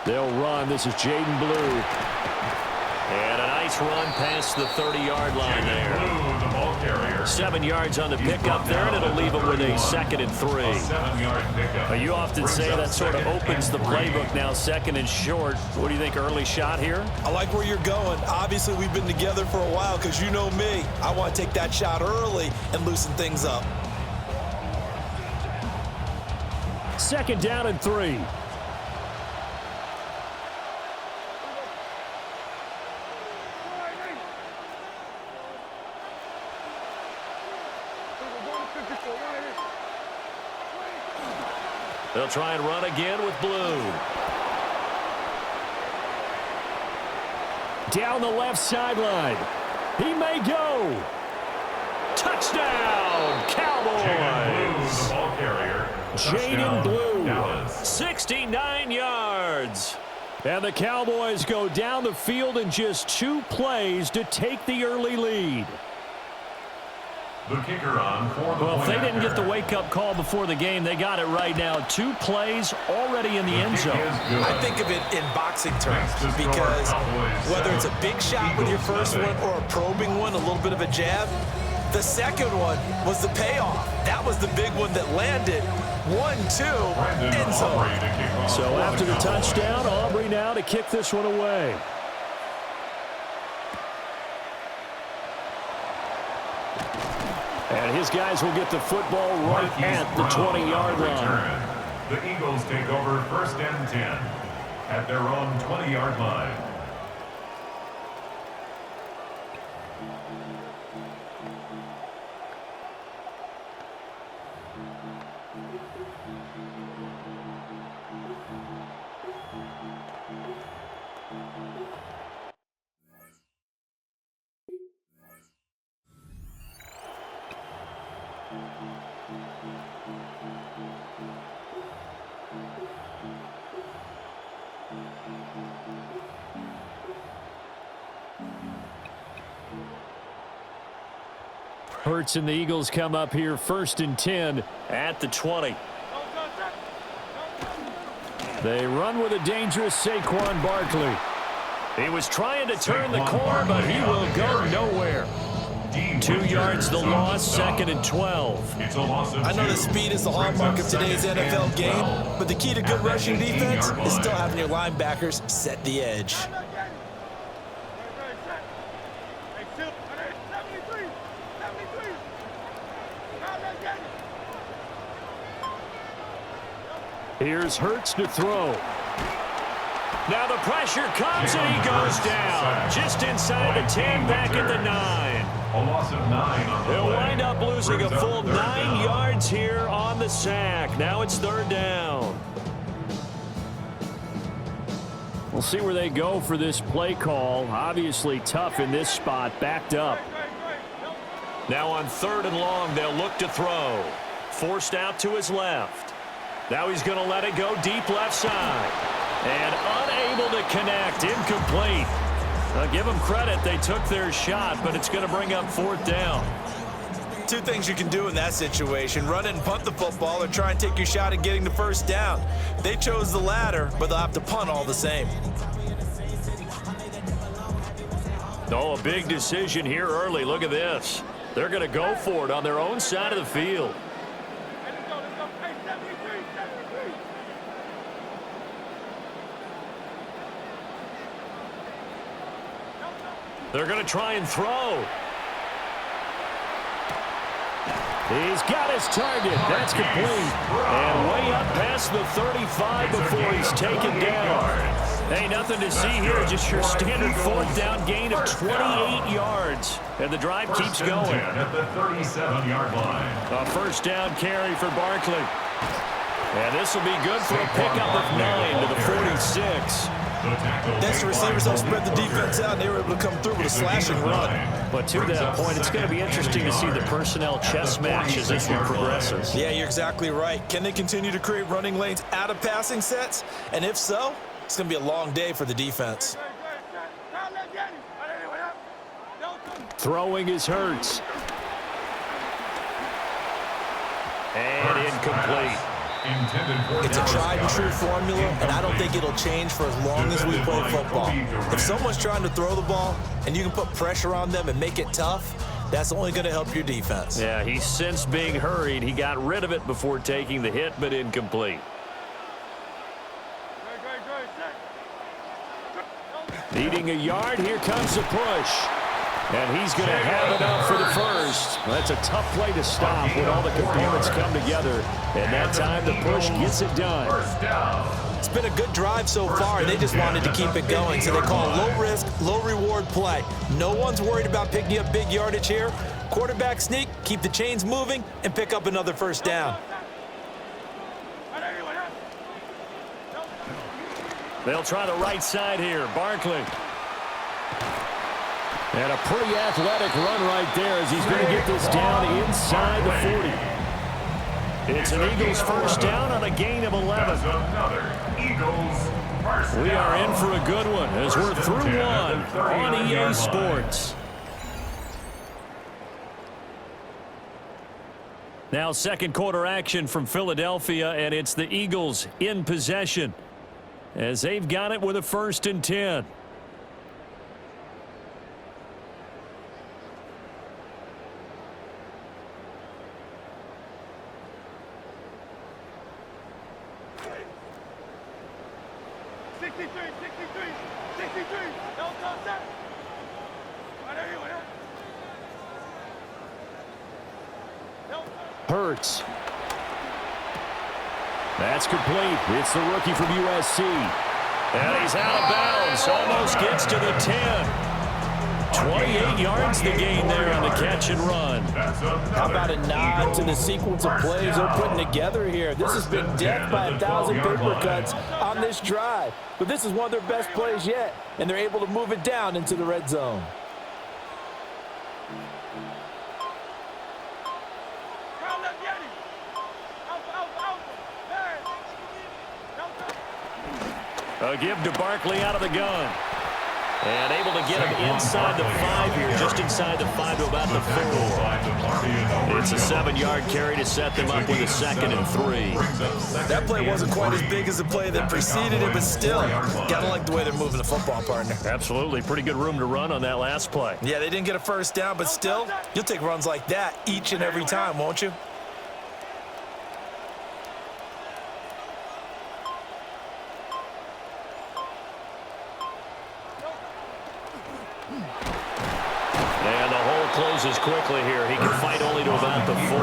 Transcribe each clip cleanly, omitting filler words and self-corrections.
They'll run. This is Jaden Blue. And a nice run past the 30-yard line there. Blue, the ball carrier. 7 yards on the pickup there, and it'll leave them with a 2nd and 3. A 7-yard pickup. You often say that sort of opens the playbook now, 2nd and short. What do you think, early shot here? I like where you're going. Obviously, we've been together for a while because you know me. I want to take that shot early and loosen things up. 2nd down and 3. They'll try and run again with Blue. Down the left sideline. He may go. Touchdown, Cowboys! Blue, the ball carrier. Jaden Blue. Dallas. 69 yards. And the Cowboys go down the field in just 2 plays to take the early lead. The kicker on for the Well, if they didn't get the after. wake-up call before the game, they got it right now. 2 plays already in the end zone. I think of it in boxing terms because whether it's a big shot with your first one or a probing one, a little bit of a jab, the second one was the payoff. That was the big one that landed. 1-2, end zone. So after the touchdown, Aubrey now to kick this one away. And his guys will get the football right at the 20-yard line. The Eagles take over 1st and 10 at their own 20-yard line. Hurts and the Eagles come up here 1st and 10 at the 20. They run with a dangerous Saquon Barkley. He was trying to turn the corner, but he will go nowhere. 2 yards the loss, 2nd and 12. It's a loss of I know 2. the speed is the hallmark of today's NFL game, but the key to good rushing defense is still having your linebackers set the edge. Here's Hurts to throw. Now the pressure comes and he goes down. Just inside the 10, back at the 9. A loss of 9 on the They'll play. wind up losing a Brings up full 3rd 9 down. yards here on the sack. Now it's 3rd down. We'll see where they go for this play call. Obviously tough in this spot, backed up. Now on 3rd and long, they'll look to throw. Forced out to his left. Now he's going to let it go deep left side. And unable to connect, incomplete. I'll give them credit, they took their shot, but it's going to bring up 4th down. 2 things you can do in that situation: run and punt the football, or try and take your shot at getting the 1st down. They chose the latter, but they'll have to punt all the same. Oh, a big decision here early. Look at this. They're going to go for it on their own side of the field. They're going to try and throw. He's got his target. That's complete. And way up past the 35 before he's taken down. Hey, nothing to see here. Just your standard 4th down gain of 28 yards. And the drive keeps going. At the 37-yard line. A 1st down carry for Barkley. And this will be good for a pickup of 9 to the 46. Next, the receivers help spread the defense out, and they were able to come through with a slashing run. But to that point, it's going to be interesting to see the personnel chess match as this one progresses. Yeah, you're exactly right. Can they continue to create running lanes out of passing sets? And if so, it's going to be a long day for the defense. Throwing is Hurts. And incomplete. It's a tried and true formula, and I don't think it'll change for as long as we play football. If someone's trying to throw the ball and you can put pressure on them and make it tough, that's only going to help your defense. Yeah, he sensed being hurried. He got rid of it before taking the hit, but incomplete. Needing a yard, here comes the push. And he's going to have enough for the first. That's a tough play to stop when all the components come together. And that time the push gets it done. It's been a good drive so far. They just wanted to keep it going, so they call it low-risk, low-reward play. No one's worried about picking up big yardage here. Quarterback sneak, keep the chains moving, and pick up another first down. They'll try the right side here. Barkley. And a pretty athletic run right there as he's going to get this down inside the 40. It's an Eagles first down on a gain of 11. We are in for a good one as we're through one on EA Sports. Now second quarter action from Philadelphia, and it's the Eagles in possession as they've got it with a 1st and 10. Hurts. That's complete. It's the rookie from USC. And he's out of bounds. Almost gets to the 10. 28 yards the gain there on the catch and run. How about a nod to the sequence of plays they're putting together here? This has been death by 1,000 paper cuts on this drive. But this is one of their best plays yet, and they're able to move it down into the red zone. A give to Barkley out of the gun. And able to get him inside the 5 here, just inside the 5 to about the 4. It's a 7-yard carry to set them up with a 2nd and 3. That play wasn't quite as big as the play that preceded it, but still, gotta like the way they're moving the football, partner. Absolutely. Pretty good room to run on that last play. Yeah, they didn't get a first down, but still, you'll take runs like that each and every time, won't you? And the hole closes quickly here. He can fight only to about the 4.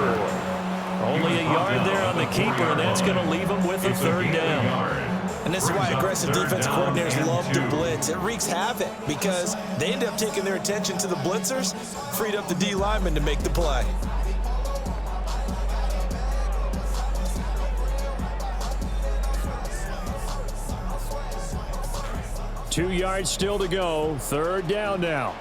Only a yard there on the keeper, and that's going to leave him with a 3rd down. And this is why aggressive defense coordinators love to blitz. It wreaks havoc because they end up taking their attention to the blitzers, freed up the D lineman to make the play. Two yards still to go. 3rd down now.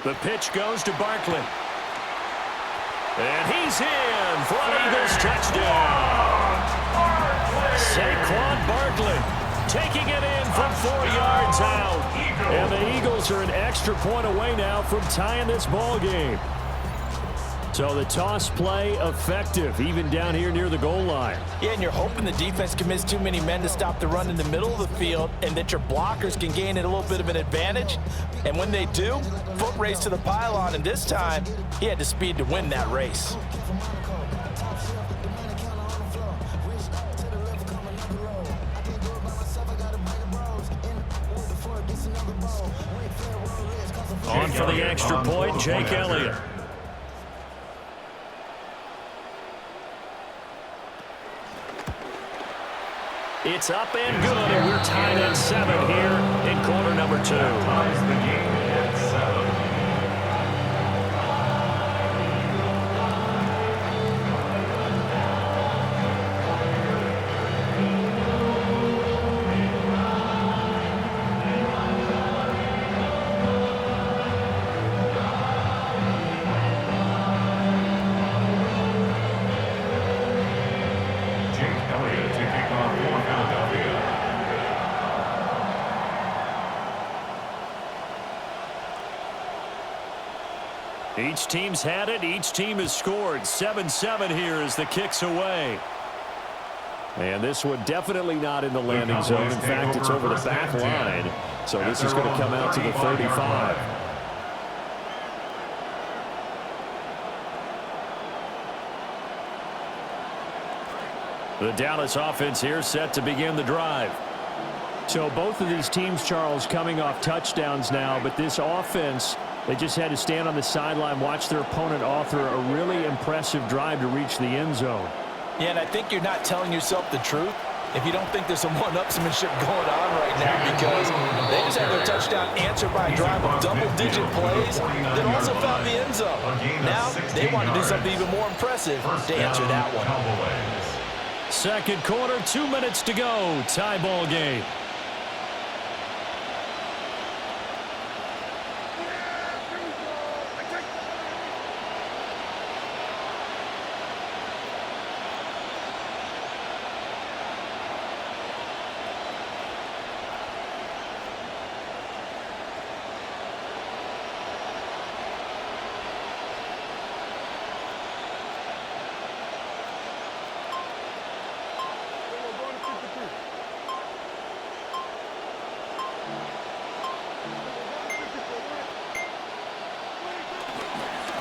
The pitch goes to Barkley. And he's in for an Eagles touchdown. Saquon Barkley taking it in from 4 yards out. And the Eagles are an extra point away now from tying this ball game. So the toss play effective, even down here near the goal line. Yeah, and you're hoping the defense commits too many men to stop the run in the middle of the field and that your blockers can gain a little bit of an advantage. And when they do, foot race to the pylon, and this time, he had the speed to win that race. On for the extra point, Jake Elliott. It's up and good, and we're tied at 7 here in quarter number 2. Ties the game at 7. Each team's had it. Each team has scored. 7-7 here as the kick's away. And this one definitely not in the landing zone. In fact, it's over the back line. So this is going to come out to the 35. The Dallas offense here set to begin the drive. So both of these teams, Charles, coming off touchdowns now, but this offense, they just had to stand on the sideline, watch their opponent author a really impressive drive to reach the end zone. Yeah, and I think you're not telling yourself the truth if you don't think there's some one-upsmanship going on right now, because they just had their touchdown answered by a drive of double-digit plays that also found the end zone. Now they want to do something even more impressive to answer that one. Second quarter, 2 minutes to go. Tie ball game.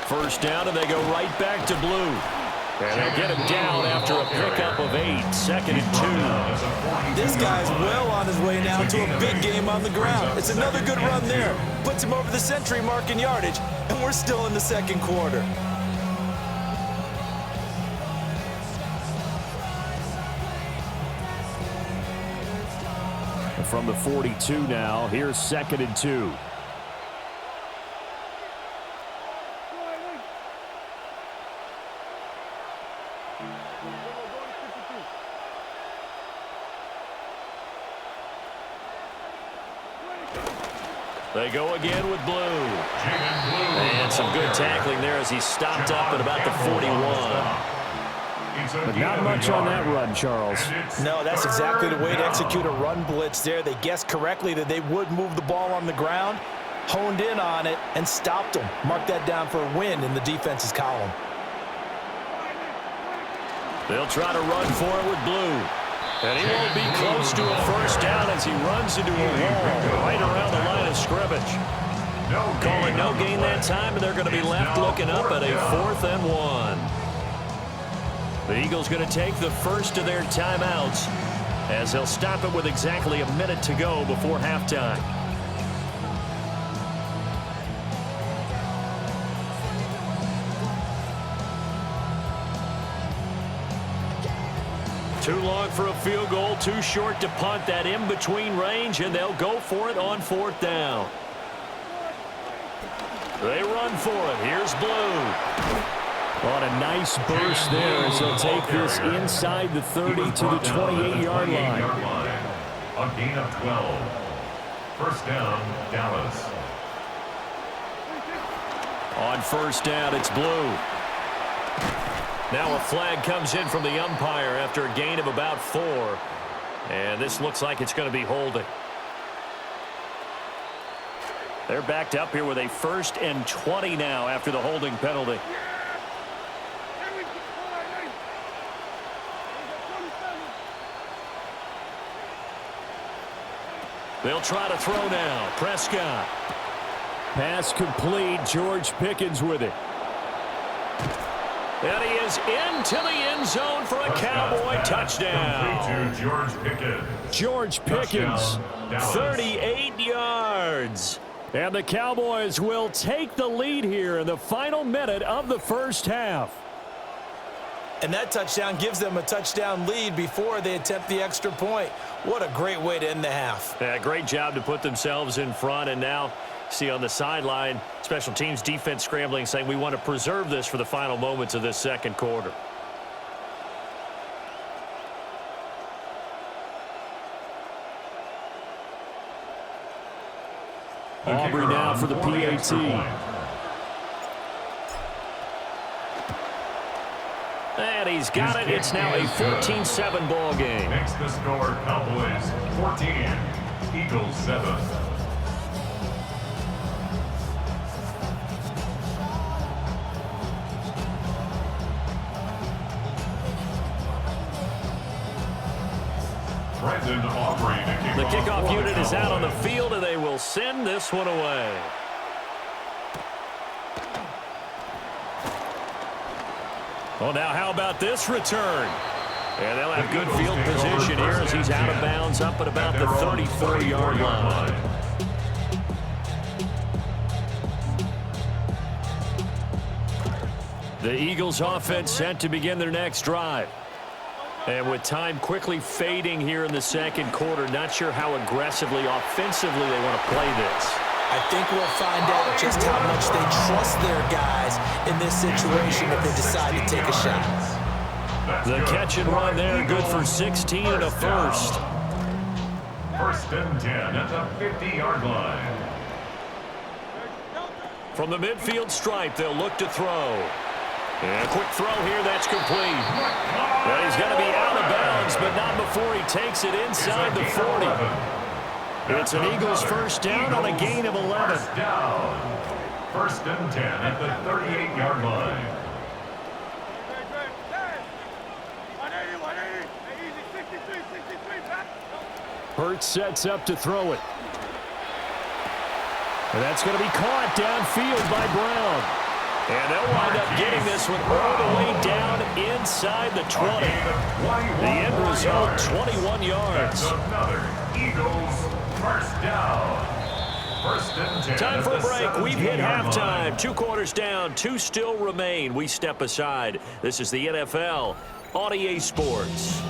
First down, and they go right back to blue. And they'll get him down after a pickup of 8. 2nd and 2. This guy's well on his way now to a big game on the ground. It's another good run there. Puts him over the century mark in yardage, and we're still in the second quarter. From the 42 now, here's 2nd and 2. They go again with blue. And some good tackling there as he stopped up at about the 41. But not much on that run, Charles. No, that's exactly the way to execute a run blitz there. They guessed correctly that they would move the ball on the ground, honed in on it, and stopped them. Mark that down for a win in the defense's column. They'll try to run for it with blue. And he won't be close to a first down as he runs into a wall right around the line of scrimmage. Calling no gain that time, and they're going to be left looking up at a 4th and 1. The Eagles going to take the first of their timeouts as they'll stop it with exactly a minute to go before halftime. Too long for a field goal, too short to punt. That in-between range, and they'll go for it on 4th down. They run for it. Here's blue. On a nice burst there as they'll take this inside the 30 to the 28-yard line. A gain of 12. First down, Dallas. On first down, it's blue. Now a flag comes in from the umpire after a gain of about 4. And this looks like it's going to be holding. They're backed up here with a 1st and 20 now after the holding penalty. They'll try to throw now. Prescott. Pass complete. George Pickens with it. And he is into the end zone for a Cowboy touchdown. George Pickens, 38 yards. And the Cowboys will take the lead here in the final minute of the first half. And that touchdown gives them a touchdown lead before they attempt the extra point. What a great way to end the half. Yeah, great job to put themselves in front, and now see on the sideline, special teams defense scrambling, saying we want to preserve this for the final moments of this second quarter. Aubrey now for the PAT. And he's got it. It's now a 14-7 ball game. Makes the score Cowboys 14, Eagles 7. Madden offering a The kickoff kickoff for unit is out on the Cowboys. field, and they will send this one away. Well, now how about this return? And they'll have good field position here as he's out of bounds up at about the 34-yard line. The Eagles offense set to begin their next drive. And with time quickly fading here in the second quarter, not sure how aggressively, offensively they want to play this. I think we'll find out just how much they trust their guys in this situation if they decide to take a shot. The catch and run there, good for 16 and a first. First and 10 at the 50-yard line. From the midfield stripe, they'll look to throw. And a quick throw here, that's complete. Well, he's going to be out of bounds, but not before he takes it inside the 40. It's an Eagles first down on a gain of 11. First down. First and 10 at the 38-yard line. Hurts sets up to throw it. And that's going to be caught downfield by Brown. And they'll wind up getting this one all the way down inside the 20. The end result, 21 yards. Another Eagles first down. First and 10. Time for a break. We've hit 17-yard halftime. line. 2 quarters down. 2 still remain. We step aside. This is the NFL on EA Sports.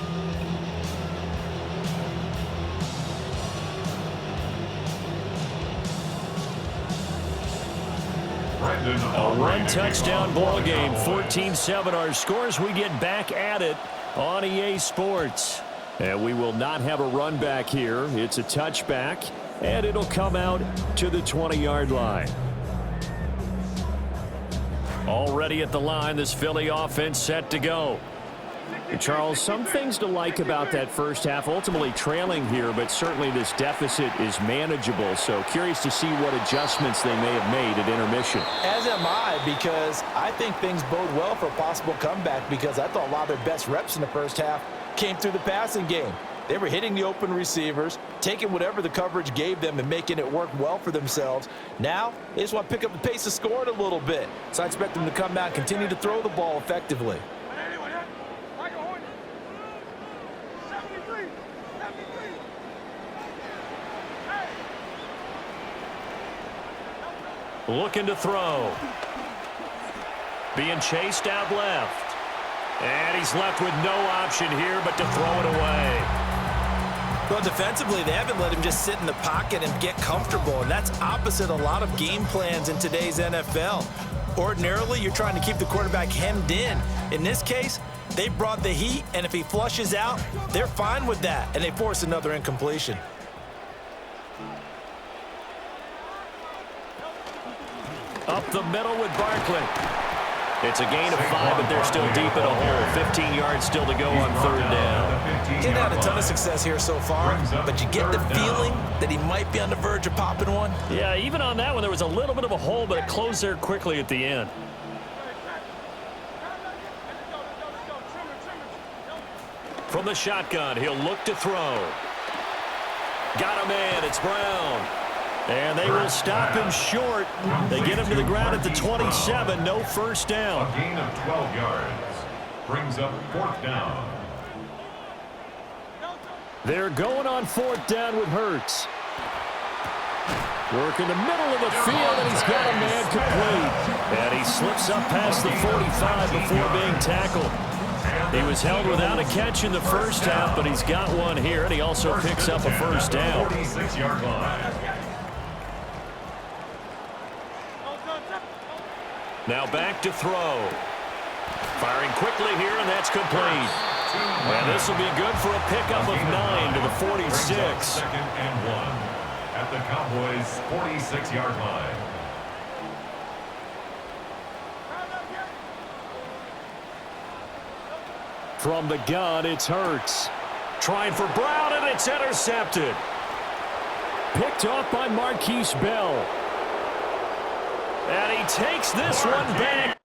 A one-touchdown ball game, 14-7 our scores. We get back at it on EA Sports. And we will not have a run back here. It's a touchback, and it'll come out to the 20-yard line. Already at the line, this Philly offense set to go. Charles, some things to like about that first half. Ultimately trailing here, but certainly this deficit is manageable. So curious to see what adjustments they may have made at intermission. As am I, because I think things bode well for a possible comeback, because I thought a lot of their best reps in the first half came through the passing game. They were hitting the open receivers, taking whatever the coverage gave them and making it work well for themselves. Now, they just want to pick up the pace of scoring a little bit. So I expect them to come out and continue to throw the ball effectively. Looking to throw. Being chased out left. And he's left with no option here but to throw it away. Well, defensively, they haven't let him just sit in the pocket and get comfortable, and that's opposite a lot of game plans in today's NFL. Ordinarily, you're trying to keep the quarterback hemmed in. In this case, they brought the heat, and if he flushes out, they're fine with that, and they force another incompletion. Up the middle with Barkley. It's a gain of 5, but they're still deep in a hole. 15 yards still to go on third down. Didn't have a ton of success here so far, but you get the feeling that he might be on the verge of popping one. Yeah, even on that one, there was a little bit of a hole, but it closed there quickly at the end. From the shotgun, he'll look to throw. Got a man, it's Brown. And they will stop him short. They get him to the ground at the 27, no first down. A gain of 12 yards. Brings up fourth down. They're going on fourth down with Hurts. Work in the middle of the field, and he's got a man complete. And he slips up past the 45 before being tackled. He was held without a catch in the first half, but he's got one here, and he also picks up a first down. 46-yard line. Now back to throw. Firing quickly here, and that's complete. And this will be good for a pickup of 9 to the 46. Second and 1 at the Cowboys' 46-yard line. From the gun, it's Hurts. Trying for Brown, and it's intercepted. Picked off by Marquise Bell. And he takes this one back.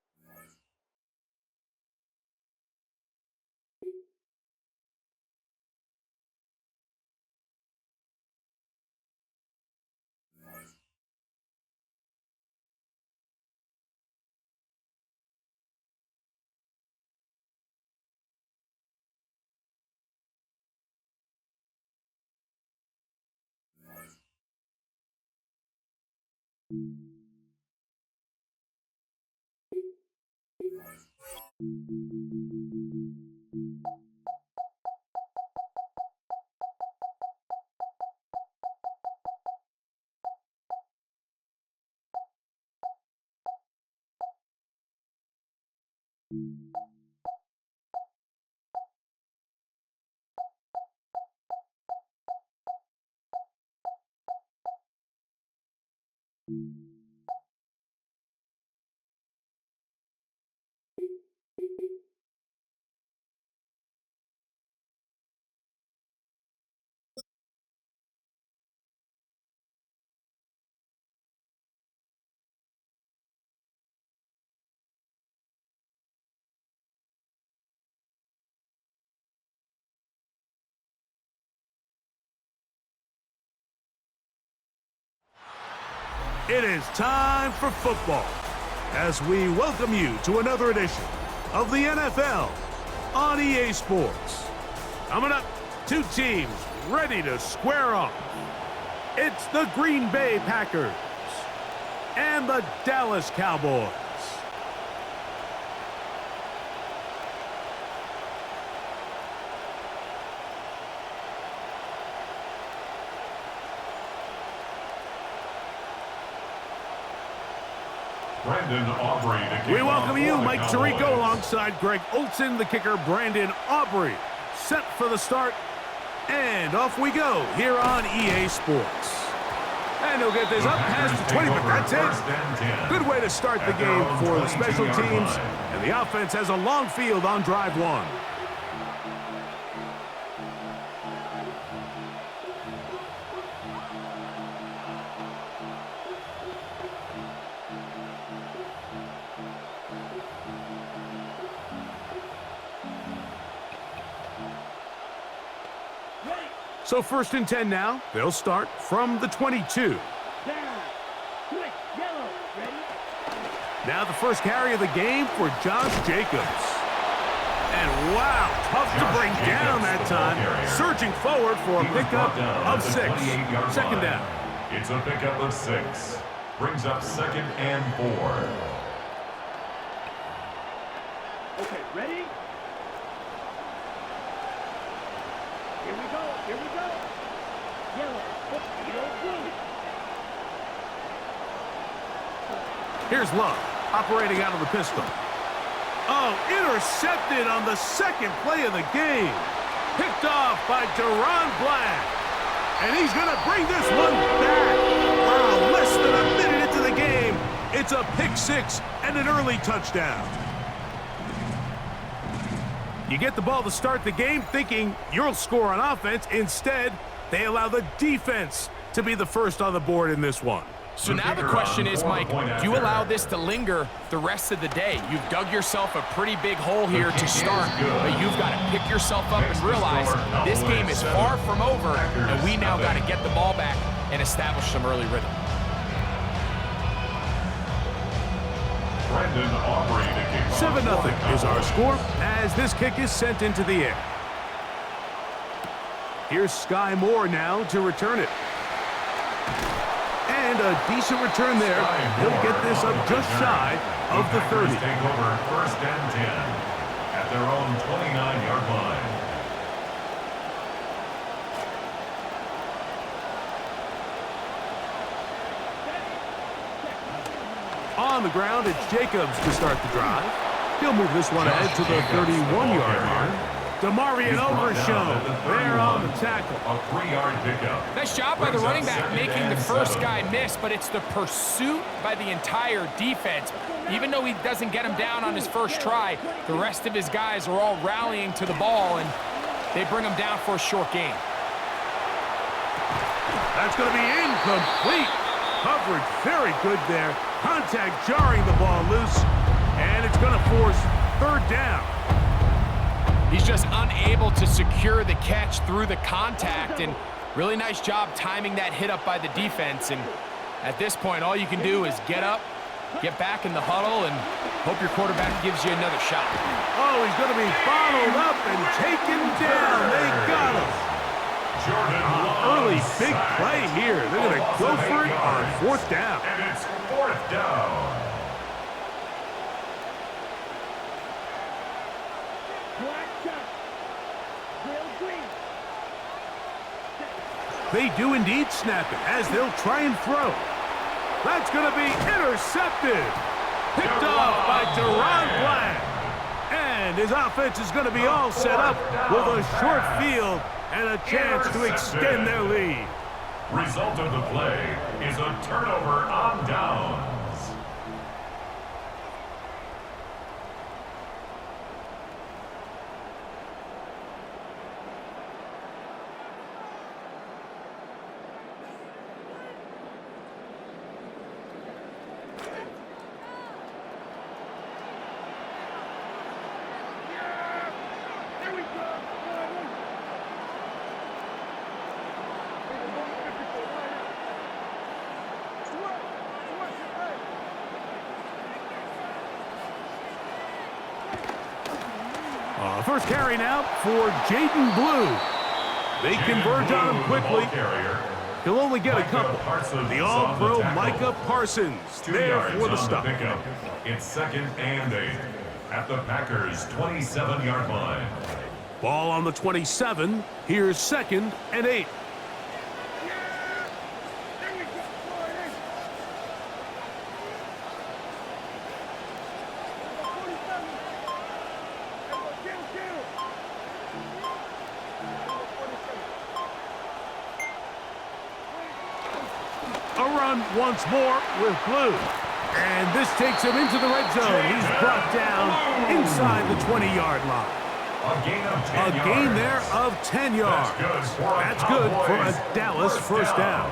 It is time for football as we welcome you to another edition of the NFL on EA Sports. Coming up, two teams ready to square off. It's the Green Bay Packers and the Dallas Cowboys. We welcome you, Mike Tirico, alongside Greg Olson, the kicker, Brandon Aubrey. Set for the start, and off we go here on EA Sports. And he'll get this up past the 20, but that's it. Good way to start the game for the special teams, and the offense has a long field on drive one. So 1st and 10 now. They'll start from the 22. Now the first carry of the game for Josh Jacobs. And wow, tough to bring down that time. Surging forward for a pickup of 6. Second down. It's a pickup of 6. Brings up 2nd and 4. Okay, ready? Here we go, here we go. Yellow, blue. Here's Love, operating out of the pistol. Oh, intercepted on the second play of the game. Picked off by Deron Black. And he's going to bring this one back. Wow, less than a minute into the game. It's a pick 6 and an early touchdown. You get the ball to start the game thinking you'll score on offense. Instead, they allow the defense to be the first on the board in this one. So now the question is, Mike, do you allow this to linger the rest of the day? You've dug yourself a pretty big hole here to start, but you've got to pick yourself up and realize this game is far from over, and we now got to get the ball back and establish some early rhythm. 7-0 is our score as this kick is sent into the air. Here's Sky Moore now to return it. And a decent return there. He'll get this up just shy of the 30. Take over 1st and 10 at their own 29-yard line. On the ground, it's Jacobs to start the drive. He'll move this one ahead to the 31-yard line. DeMarvion Overshown there on the tackle. A 3-yard pickup. Nice job by the running back making the first guy miss, but it's the pursuit by the entire defense. Even though he doesn't get him down on his first try, the rest of his guys are all rallying to the ball, and they bring him down for a short gain. That's going to be incomplete. Coverage very good there. Contact jarring the ball loose, and it's going to force 3rd down. He's just unable to secure the catch through the contact, and really nice job timing that hit up by the defense. And at this point, all you can do is get up, get back in the huddle, and hope your quarterback gives you another shot. Oh, he's going to be bottled up and taken down. They got him. Early big play here. They're going to go for it on 4th down. And it's 4th down. They do indeed snap it as they'll try and throw. That's going to be intercepted. Picked off by Deron Black. And his offense is going to be all set up with a short field and a chance to extend their lead. Result of the play is a turnover on downs. First carry now for Jaden Blue. They converge on him quickly. He'll only get a couple. The All-Pro Micah Parsons there for the stop. It's 2nd and 8 at the Packers' 27-yard line. Ball on the 27. Here's 2nd and 8. Once more with Blue. And this takes him into the red zone. He's brought down inside the 20-yard line. A gain there of 10 yards. That's good for a Dallas first down.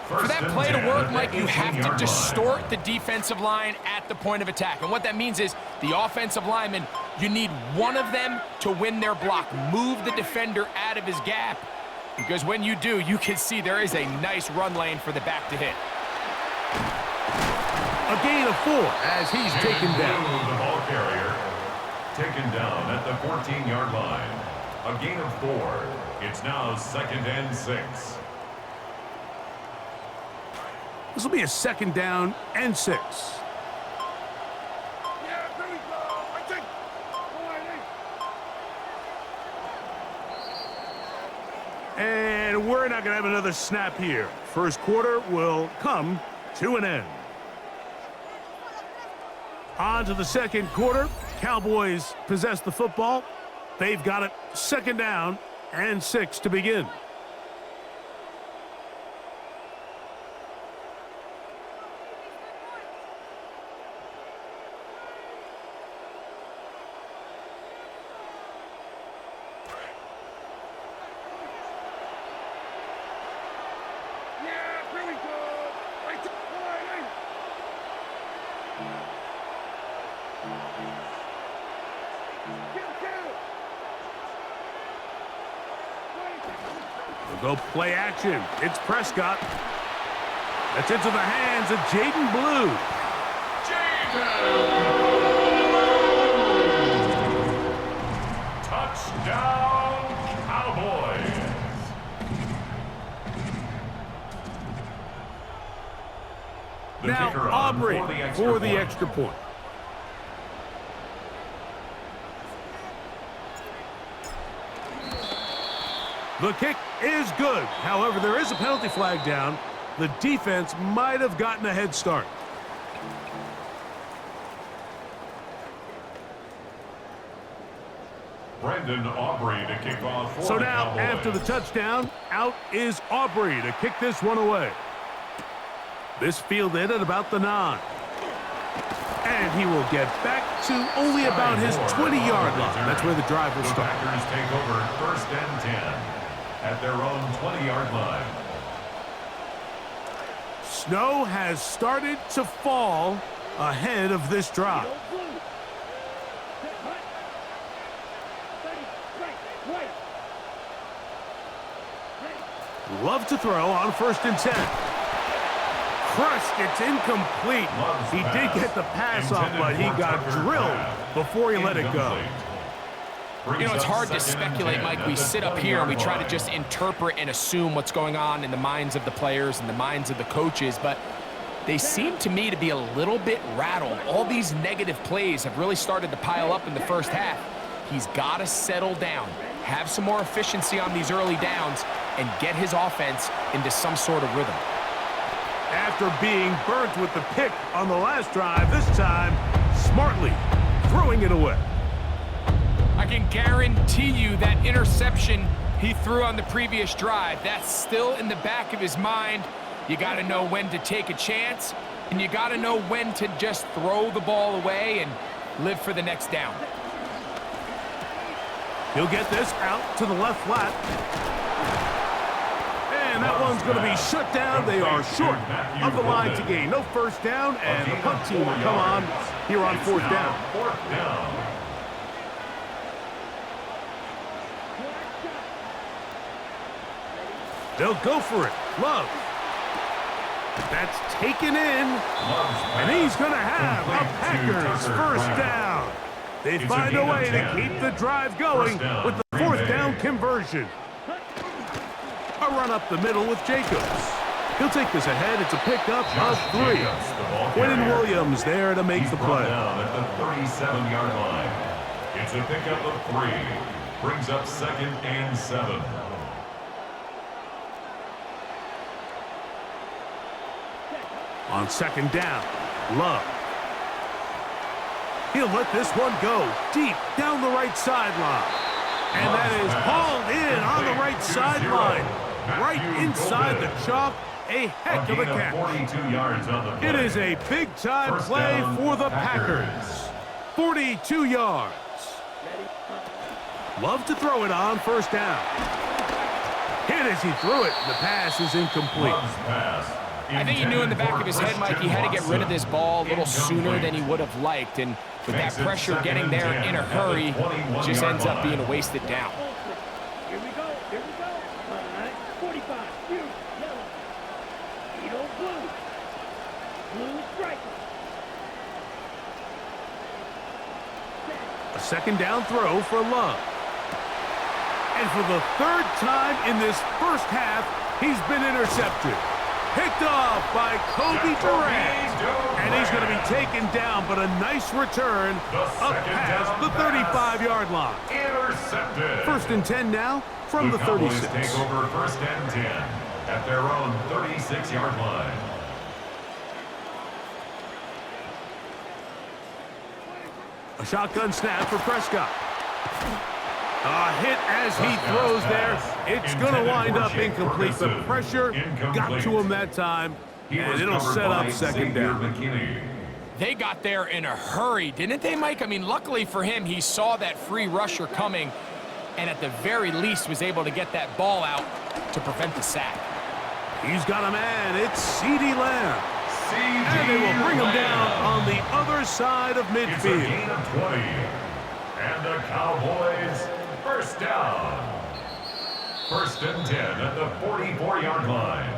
For that play to work, Mike, you have to distort the defensive line at the point of attack. And what that means is the offensive lineman, you need one of them to win their block. Move the defender out of his gap. Because when you do, you can see there is a nice run lane for the back to hit. A gain of 4 as he's taken down. The ball carrier taken down at the 14-yard line. A gain of 4. It's now 2nd and 6. This will be a 2nd down and 6. And we're not going to have another snap here. First quarter will come to an end. On to the second quarter. Cowboys possess the football. They've got it 2nd down and 6 to begin. Go play action. It's Prescott. That's into the hands of Jaden Blue. Touchdown, Cowboys. Now Aubrey for the extra point. The kick is good. However, there is a penalty flag down. The defense might have gotten a head start. Brendan Aubrey to kick off for So the now, Cowboys. after the touchdown, out is Aubrey to kick this one away. This fielded at about the 9. And he will get back to only about his 20-yard line. That's where the drive will The start. Packers take over 1st and 10 at their own 20-yard line. Snow has started to fall ahead of this drive. Love to throw on 1st and 10. Crushed, it's incomplete. He did get the pass off, but he got drilled before he let it go. You know, it's hard to speculate, Mike. We sit up here and we try to just interpret and assume what's going on in the minds of the players and the minds of the coaches, but they seem to me to be a little bit rattled. All these negative plays have really started to pile up in the first half. He's got to settle down, have some more efficiency on these early downs, and get his offense into some sort of rhythm. After being burnt with the pick on the last drive, this time, smartly throwing it away. I can guarantee you that interception he threw on the previous drive, that's still in the back of his mind. You got to know when to take a chance, and you got to know when to just throw the ball away and live for the next down. He'll get this out to the left flat. And that one's going to be shut down. They are short of the line to gain. No first down, and the punt team will come on here on fourth down. They'll go for it. Love. That's taken in. And he's going to have a Packers first down. They find a way to keep the drive going with the fourth down conversion. A run up the middle with Jacobs. He'll take this ahead. It's a pickup of 3. Quentin Williams there to make the play. Down at the 37-yard line. It's a pickup of 3. Brings up 2nd and 7. On second down, Love. He'll let this one go deep down the right sideline. And that is hauled in on the right sideline. Right inside the chalk. A heck of a catch. 42 yards on the play. It is a big-time play for the Packers. 42 yards. Love to throw it on first down. Hit as he threw it. The pass is incomplete. I think he knew in the back of his head, Mike, he had to get rid of this ball a little sooner than he would have liked. And with that pressure getting there in a hurry, just ends up being a wasted down. Here we go. Here we go. All right. 45. Blue. Yellow. Edo blue. Blue stripe. A second down throw for Love. And for the third time in this first half, he's been intercepted. Picked off by Kobe Durant. And he's going to be taken down, but a nice return up past the 35-yard line. Intercepted. First and 10 now from the 36. Cowboys take over first and 10 at their own 36-yard line. A shotgun snap for Prescott. A hit as he throws there. It's going to wind up incomplete. The pressure got to him that time, and it'll set up second down. They got there in a hurry, didn't they, Mike? I mean, luckily for him, he saw that free rusher coming, and at the very least was able to get that ball out to prevent the sack. He's got a man. It's CeeDee Lamb. And they will bring him down on the other side of midfield. It's a gain of 20. And the Cowboys first down. First and 10 at the 44-yard line.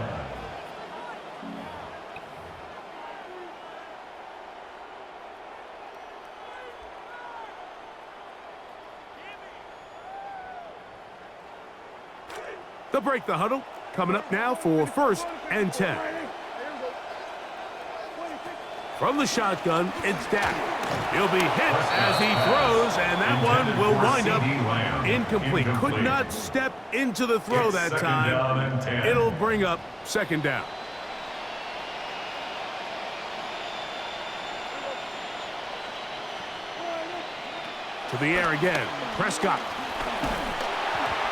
They'll break the huddle. Coming up now for first and 10. From the shotgun, it's Dak. He'll be hit as he throws, and that one will wind up incomplete. Could not step into the throw that time. It'll bring up second down. To the air again. Prescott.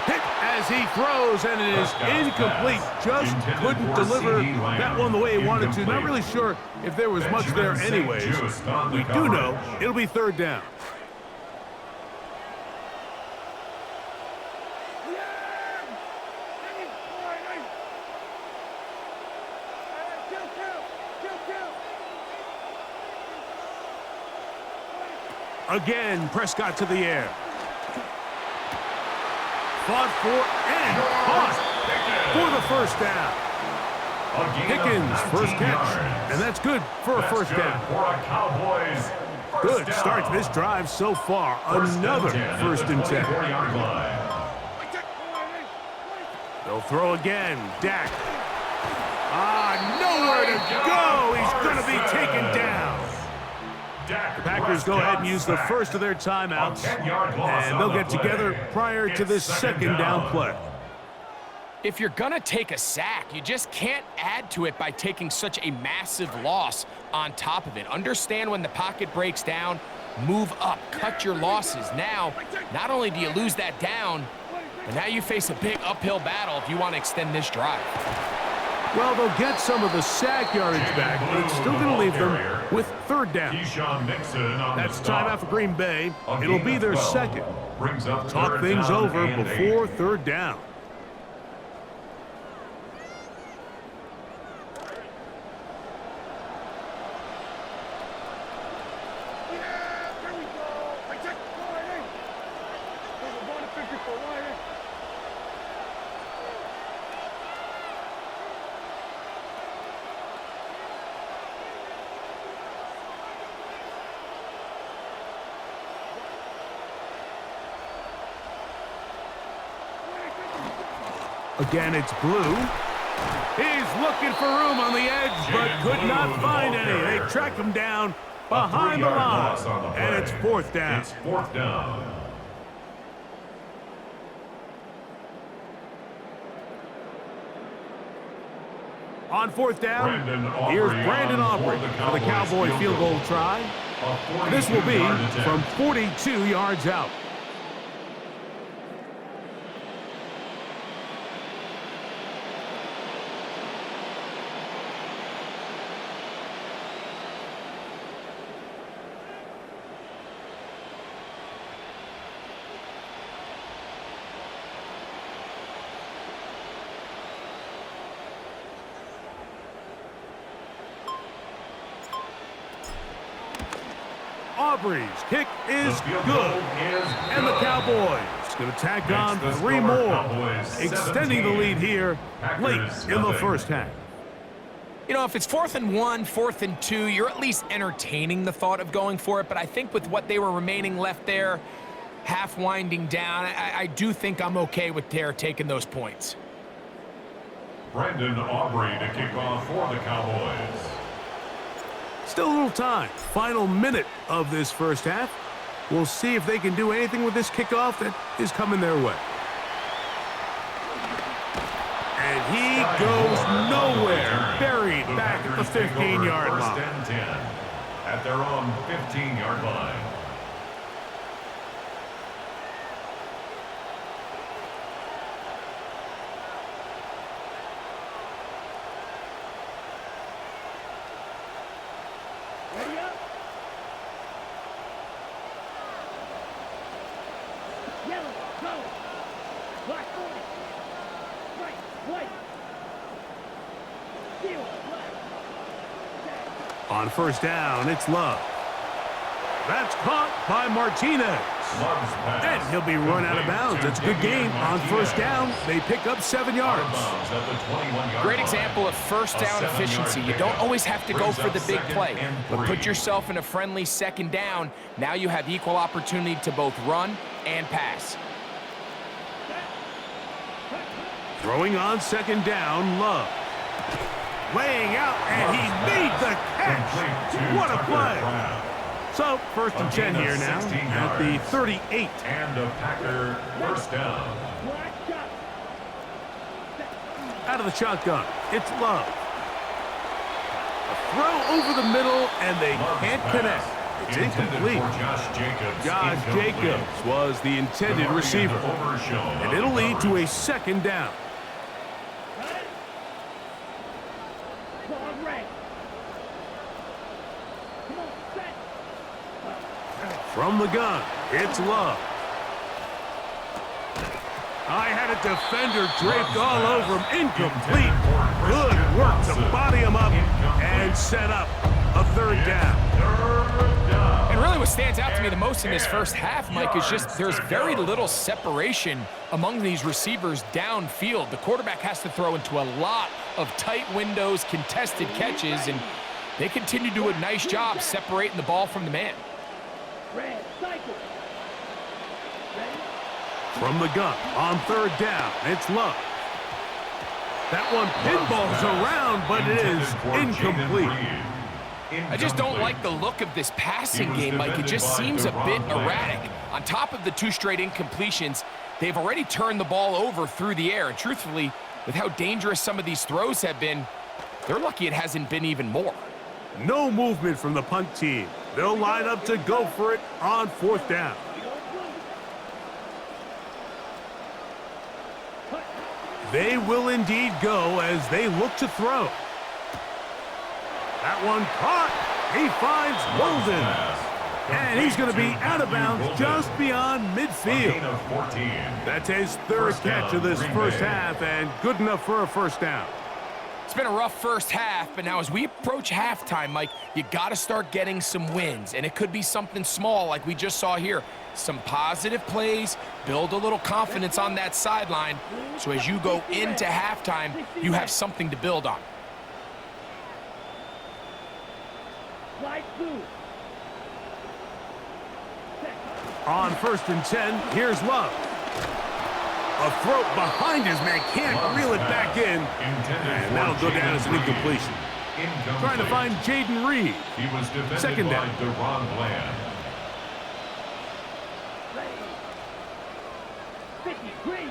Hit as he throws, and it is incomplete. Just couldn't deliver that one the way he wanted to. Not really sure if there was much there anyways. We do know it'll be third down. Again, Prescott to the air. Fought for and caught for the first down. Pickens, first catch, and that's good for a first down. For a Cowboys Good start to this drive so far. Another first and 10. They'll throw again. Dak. Nowhere to go. He's going to be taken down. The Packers go ahead and use the first of their timeouts, and they'll get together prior to this second down play. If you're going to take a sack, you just can't add to it by taking such a massive loss on top of it. Understand when the pocket breaks down, move up, cut your losses. Now, not only do you lose that down, but now you face a big uphill battle if you want to extend this drive. Well, they'll get some of the sack yardage back, but it's still going to leave them with third down. That's timeout for Green Bay. It'll be their second. Talk things over before third down. Again, it's Blue. He's looking for room on the edge, but could not find any. They track him down behind the line, and it's fourth down. On fourth down, here's Brandon Aubrey for the Cowboy field goal try. This will be from 42 yards out. Aubrey's kick is good. And the Cowboys going to tack on 3 more, extending the lead here late in the first half. You know, if it's 4th and 1, 4th and 2, you're at least entertaining the thought of going for it. But I think with what they were remaining left there, half winding down, I do think I'm okay with their taking those points. Brandon Aubrey to kick off for the Cowboys. Still a little time. Final minute of this first half. We'll see if they can do anything with this kickoff that is coming their way. And he goes nowhere. Buried back at the 15-yard line. First and 10 at their own 15-yard line. On first down, it's Love. That's caught by Martinez. And he'll be run out of bounds. It's a good game. On first down, they pick up 7 yards. Great example of first down efficiency. You don't always have to go for the big play, but put yourself in a friendly second down. Now you have equal opportunity to both run and pass. Throwing on second down, Love. Laying out, and he made the catch. What a play. So, first and 10 here now at the 38. And a Packer first down. Out of the shotgun, it's Love. A throw over the middle, and they can't connect. It's incomplete. Josh Jacobs was the intended receiver. And it'll lead to a second down. From the gun, it's Love. I had a defender draped all over him. Incomplete. Good work to body him up and set up a third down. And really what stands out to me the most in this first half, Mike, is just there's very little separation among these receivers downfield. The quarterback has to throw into a lot of tight windows, contested catches, and they continue to do a nice job separating the ball from the man. Red, cycle. Ready? From the gun on third down, it's Love. That one pinballs around, but it is incomplete. I just don't like the look of this passing game, Mike. It just seems a bit erratic. On top of the 2 straight incompletions, they've already turned the ball over through the air. And truthfully, with how dangerous some of these throws have been, they're lucky it hasn't been even more. No movement from the punt team. They'll line up to go for it on fourth down. They will indeed go as they look to throw. That one caught. He finds Bolden. And he's going to be out of bounds just beyond midfield. That's his third catch of this first half and good enough for a first down. It's been a rough first half, but now as we approach halftime, Mike, you got to start getting some wins. And it could be something small like we just saw here. Some positive plays, build a little confidence on that sideline. So as you go into halftime, you have something to build on. Slide through. On 1st and 10, here's Love. A throw behind his man, can't reel it back in. And that'll go down as an incompletion. Trying to find Jaden Reed. Second down. Ready. 53.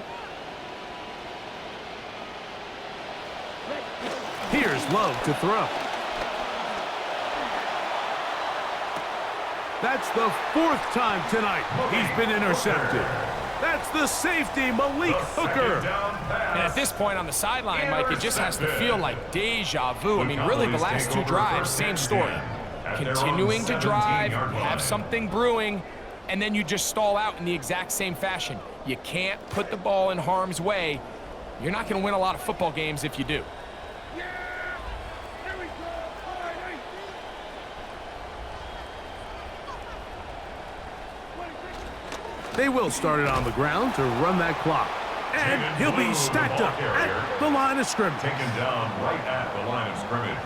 Here's Love to throw. That's the 4th time tonight he's been intercepted. That's the safety, Malik Hooker. And at this point on the sideline, Mike, it just has to feel like deja vu. I mean, really, the last 2 drives, same story. Continuing to drive, have something brewing, and then you just stall out in the exact same fashion. You can't put the ball in harm's way. You're not going to win a lot of football games if you do. They will start it on the ground to run that clock. And he'll be stacked up at the line of scrimmage. Taken down right at the line of scrimmage.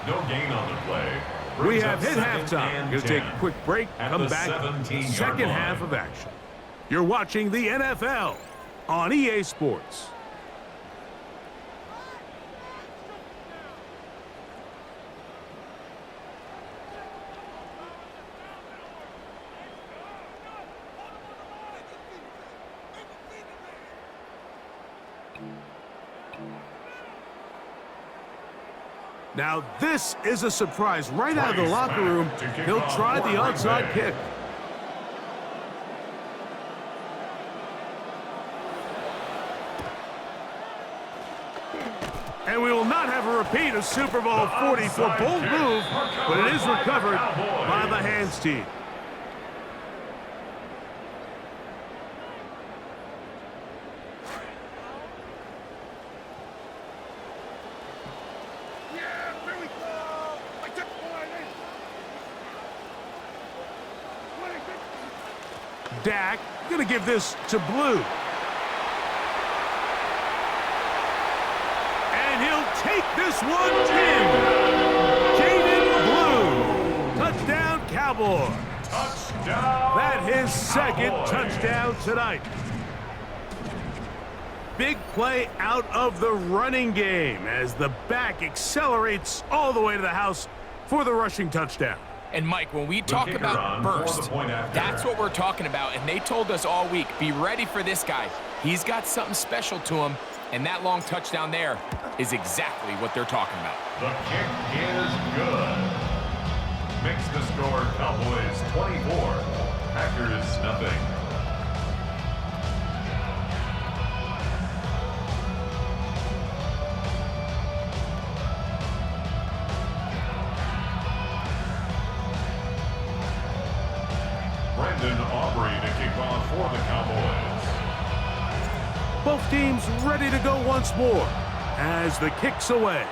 No gain on the play. We have hit halftime. Going to take a quick break, come back, second half of action. You're watching the NFL on EA Sports. Now this is a surprise right out of the locker room. He'll try the onside kick. And we will not have a repeat of Super Bowl 40 for bold move, but it is recovered by the hands team. Dak gonna give this to Blue. And he'll take this one in. Jaden Blue. Touchdown, Cowboy. Touchdown. That his second Cowboys. touchdown tonight. Big play out of the running game as the back accelerates all the way to the house for the rushing touchdown. And, Mike, when we talk about burst, that's what we're talking about. And they told us all week, be ready for this guy. He's got something special to him, and that long touchdown there is exactly what they're talking about. The kick is good. Makes the score Cowboys 24, Packers nothing. Aubrey to kick off for the Cowboys. Both teams ready to go once more as the kick's away.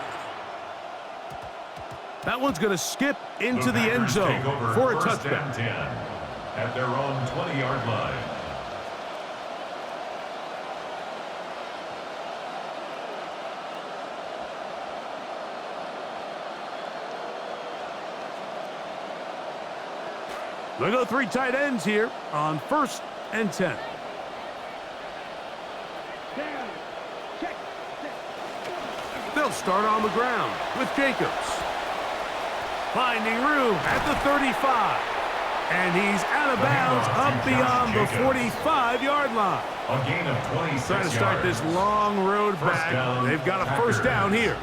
That one's going to skip into the end zone for a touchdown. 10 at their own 20-yard line. They go 3 tight ends here on 1st and 10. Down. Check. They'll start on the ground with Jacobs. Finding room at the 35. And he's out of bounds up beyond the 45-yard line. A gain of 26 Trying to start this long road back. They've got a first down here.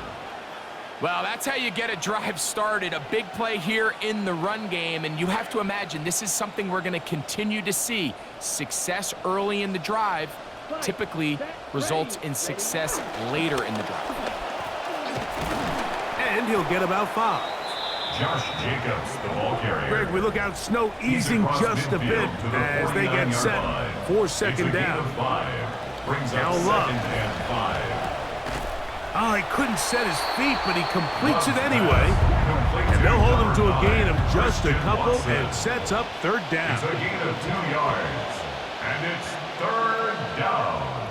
Well, that's how you get a drive started. A big play here in the run game, and you have to imagine this is something we're going to continue to see. Success early in the drive typically results in success later in the drive. And he'll get about 5. Josh Jacobs, the ball carrier. Greg, we look out snow easing just a bit as they get set for second down. Now Love. Oh, he couldn't set his feet, but he completes it anyway. And they'll hold him to a gain of just a couple and sets up 3rd down. It's a gain of 2 yards. And it's 3rd down.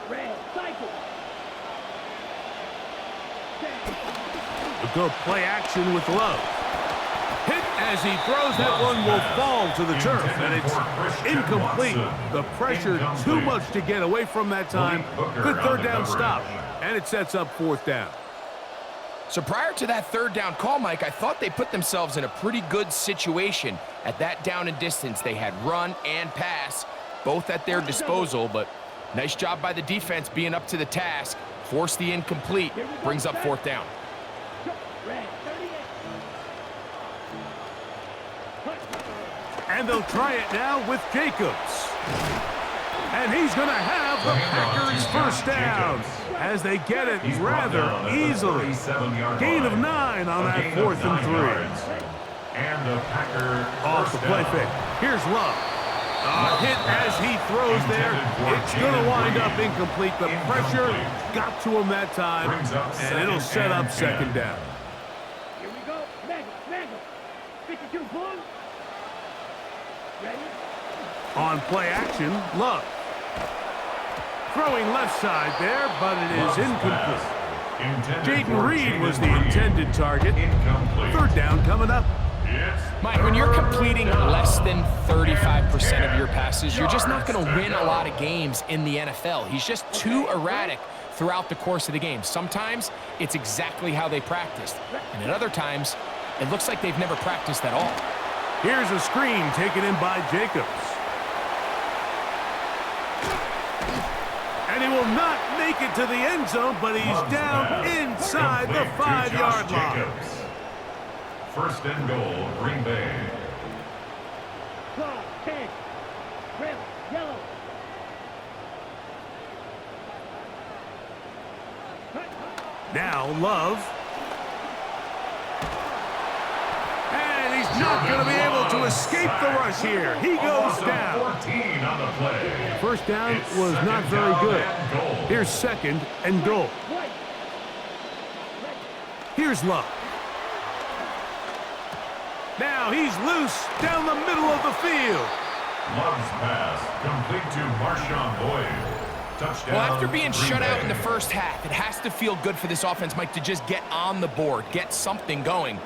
Red cycle. We'll go play action with Love. Hit as he throws, that one will fall to the turf, and it's incomplete. The pressure too much to get away from that time. Good 3rd down stop, and it sets up 4th down. So prior to that 3rd down call, Mike, I thought they put themselves in a pretty good situation. At that down and distance, they had run and pass, both at their disposal, but nice job by the defense being up to the task. Force the incomplete, brings up 4th down. Red 38. And they'll try it now with Jacobs. And he's going to have the Packers first down as they get it rather easily. Gain of 9 on that 4th and 3. And the Packer Off the play fake. Here's Love. Hit as he throws there. It's going to wind up incomplete. The pressure got to him that time, and it'll set up 2nd down. Here we go. Mangle. 52 blue. Ready? On play action, Love. Throwing left side there, but it is incomplete. Jaden Reed was the intended target. 3rd down coming up. Mike, when you're completing less than 35% of your passes, you're just not going to win a lot of games in the NFL. He's just too erratic throughout the course of the game. Sometimes it's exactly how they practiced, and at other times, it looks like they've never practiced at all. Here's a screen taken in by Jacobs. And he will not make it to the end zone, but he's down inside the 5-yard line. 1st and goal, Green Bay. 12, 10. Red, yellow. Now Love. And he's not going to be able to escape the rush here. He goes down. 14 on the play. First down was not very good. Here's 2nd and goal. Here's Love. Now he's loose down the middle of the field. Love's pass complete to Marshawn Boyd. Touchdown. Well, after being shut out in the Bay. first half, it has to feel good for this offense, Mike, to just get on the board, get something going.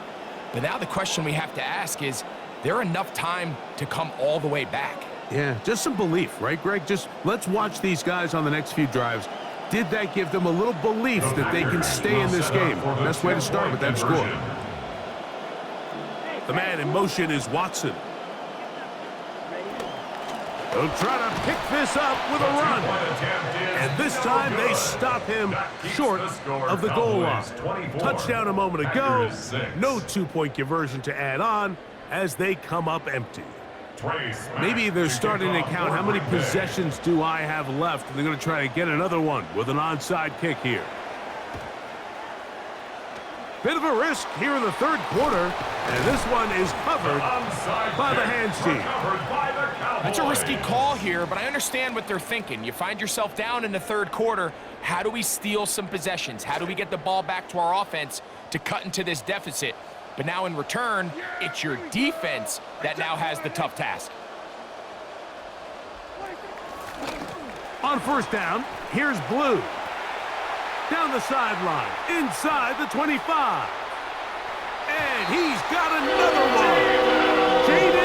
But now the question we have to ask is there enough time to come all the way back? Yeah, just some belief, right, Greg? Just let's watch these guys on the next few drives. Did that give them a little belief that they can stay in this game? Best way to start with that score. The man in motion is Watson. They'll try to pick this up with a run. And this time they stop him short of the goal line. Touchdown a moment ago. No 2-point conversion to add on as they come up empty. Maybe they're starting to count how many possessions do I have left. And they're going to try to get another one with an onside kick here. Bit of a risk here in the 3rd quarter, and this one is covered by the hands team. That's a risky call here, but I understand what they're thinking. You find yourself down in the 3rd quarter. How do we steal some possessions? How do we get the ball back to our offense to cut into this deficit? But now in return, it's your defense that now has the tough task. On 1st down, here's Blue. Down the sideline, inside the 25. And he's got another one. Straight